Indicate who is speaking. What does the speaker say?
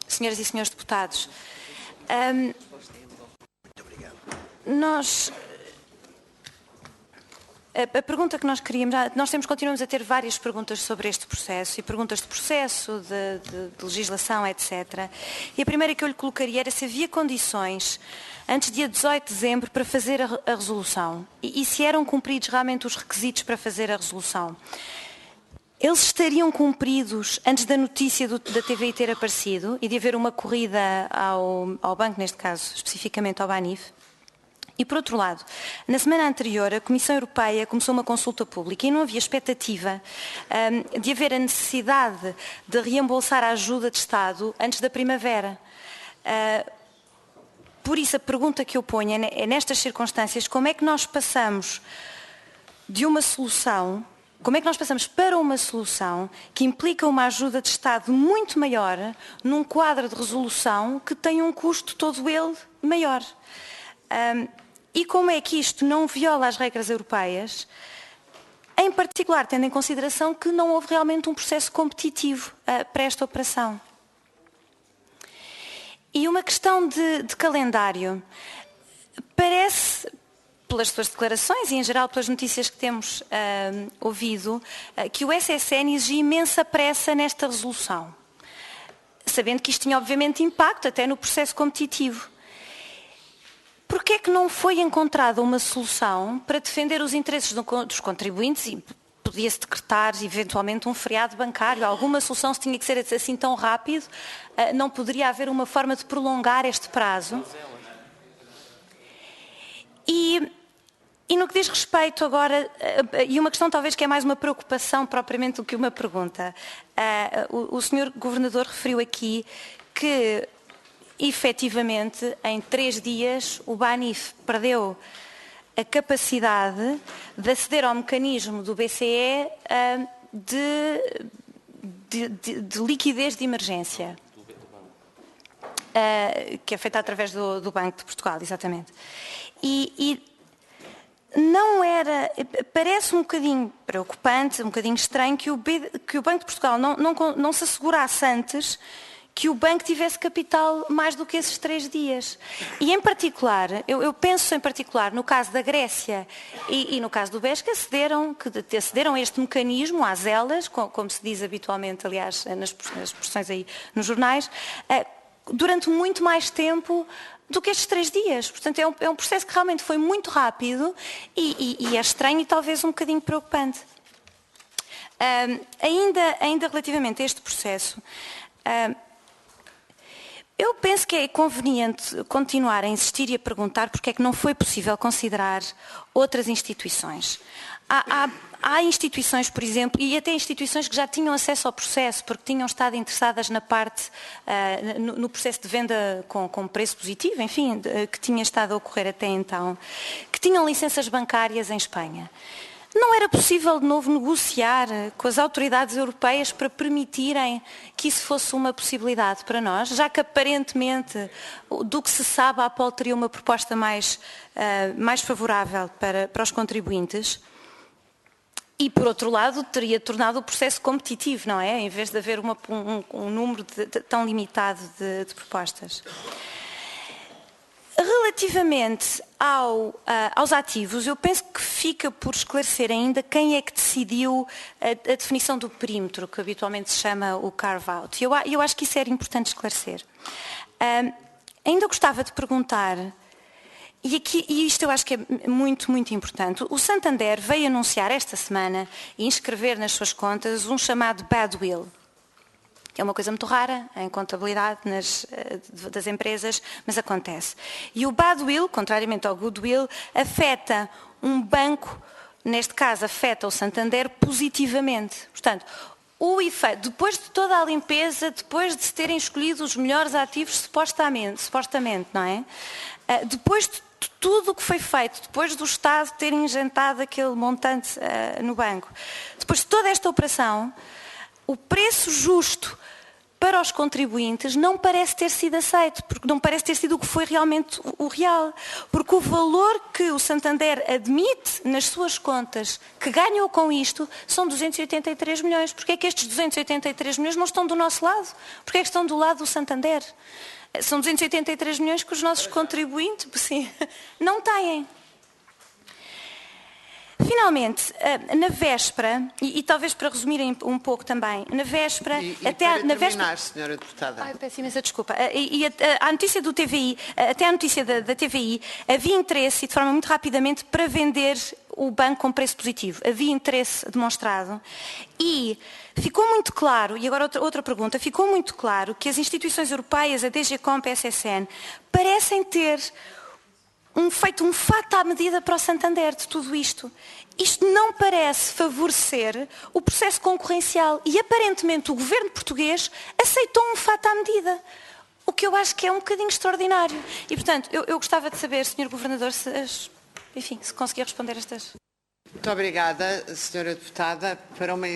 Speaker 1: Senhoras e senhores deputados, a pergunta que nós queríamos, continuamos a ter várias perguntas sobre este processo e perguntas de processo, de legislação, etc. E a primeira que eu lhe colocaria era se havia condições, antes dia 18 de dezembro, para fazer a resolução e se eram cumpridos realmente os requisitos para fazer a resolução. Eles estariam cumpridos antes da notícia da TVI ter aparecido e de haver uma corrida ao banco, neste caso, especificamente ao Banif? E, por outro lado, na semana anterior, a Comissão Europeia começou uma consulta pública e não havia expectativa de haver a necessidade de reembolsar a ajuda de Estado antes da primavera. Por isso, a pergunta que eu ponho é, nestas circunstâncias, como é que nós passamos de uma solução, como é que nós passamos para uma solução que implica uma ajuda de Estado muito maior num quadro de resolução que tem um custo todo ele maior? E como é que isto não viola as regras europeias, em particular tendo em consideração que não houve realmente um processo competitivo para esta operação? E uma questão de calendário. Parece, pelas suas declarações e em geral pelas notícias que temos ouvido, que o SSN exige imensa pressa nesta resolução, sabendo que isto tinha obviamente impacto até no processo competitivo. Porquê é que não foi encontrada uma solução para defender os interesses dos contribuintes e podia-se decretar eventualmente um feriado bancário? Alguma solução, se tinha que ser assim tão rápido, não poderia haver uma forma de prolongar este prazo? E no que diz respeito agora, e uma questão talvez que é mais uma preocupação propriamente do que uma pergunta, o Sr. Governador referiu aqui que efetivamente, em 3 dias, o Banif perdeu a capacidade de aceder ao mecanismo do BCE de liquidez de emergência, que é feita através do Banco de Portugal, exatamente. E não era, parece um bocadinho preocupante, um bocadinho estranho que o Banco de Portugal não se assegurasse antes que o banco tivesse capital mais do que esses 3 dias. E em particular, eu penso em particular no caso da Grécia e no caso do BES, que acederam a este mecanismo, às elas, como se diz habitualmente, aliás, nas expressões aí nos jornais, durante muito mais tempo do que estes 3 dias. Portanto, é um processo que realmente foi muito rápido e é estranho e talvez um bocadinho preocupante. Ainda relativamente a este processo, eu penso que é conveniente continuar a insistir e a perguntar porque é que não foi possível considerar outras instituições. Há instituições, por exemplo, e até instituições que já tinham acesso ao processo, porque tinham estado interessadas na parte, no processo de venda com preço positivo, enfim, que tinha estado a ocorrer até então, que tinham licenças bancárias em Espanha. Não era possível, de novo, negociar com as autoridades europeias para permitirem que isso fosse uma possibilidade para nós, já que aparentemente, do que se sabe, a APOL teria uma proposta mais favorável para os contribuintes e, por outro lado, teria tornado o processo competitivo, não é? Em vez de haver um número tão limitado de propostas. Relativamente aos ativos, eu penso que fica por esclarecer ainda quem é que decidiu a definição do perímetro, que habitualmente se chama o carve-out. Eu acho que isso era importante esclarecer. Ainda gostava de perguntar, e isto eu acho que é muito, muito importante, o Santander veio anunciar esta semana e inscrever nas suas contas um chamado badwill. É uma coisa muito rara em contabilidade das empresas, mas acontece. E o badwill, contrariamente ao goodwill, afeta um banco, neste caso afeta o Santander positivamente. Portanto, o efeito, depois de toda a limpeza, depois de se terem escolhido os melhores ativos supostamente, não é? Depois de tudo o que foi feito, depois do Estado ter injetado aquele montante no banco, depois de toda esta operação, o preço justo para os contribuintes não parece ter sido aceito, porque não parece ter sido o que foi realmente o real. Porque o valor que o Santander admite nas suas contas que ganham com isto são 283 milhões. Porquê é que estes 283 milhões não estão do nosso lado? Porquê é que estão do lado do Santander? São 283 milhões que os nossos contribuintes, sim, não têm. Finalmente, na véspera, e talvez para resumirem um pouco também, na véspera...
Speaker 2: Para terminar, senhora deputada.
Speaker 1: Peço imensa desculpa. A notícia do TVI, até a notícia da TVI, havia interesse, e de forma muito rapidamente, para vender o banco com preço positivo. Havia interesse demonstrado. E ficou muito claro, e agora outra pergunta, ficou muito claro que as instituições europeias, a DG Comp e a SSN, parecem ter feito um fato à medida para o Santander de tudo isto. Isto não parece favorecer o processo concorrencial e aparentemente o governo português aceitou um fato à medida. O que eu acho que é um bocadinho extraordinário. E portanto, eu gostava de saber, Sr. Governador, se conseguia responder estas...
Speaker 2: Muito obrigada, senhora deputada. Para uma